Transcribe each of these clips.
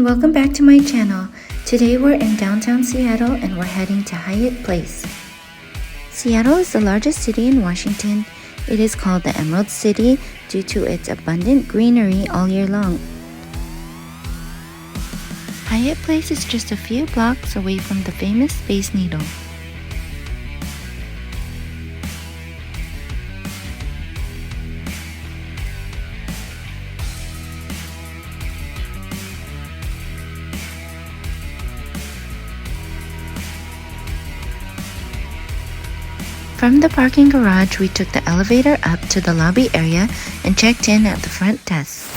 welcome back to my channel. Today we're in downtown Seattle and we're heading to Hyatt Place. Seattle is the largest city in Washington. It is called the Emerald City due to its abundant greenery all year long. Hyatt Place is just a few blocks away from the famous Space Needle. From the parking garage, we took the elevator up to the lobby area and checked in at the front desk.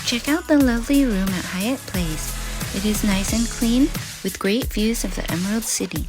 Check out the lovely room at Hyatt Place. It is nice and clean with great views of the Emerald City.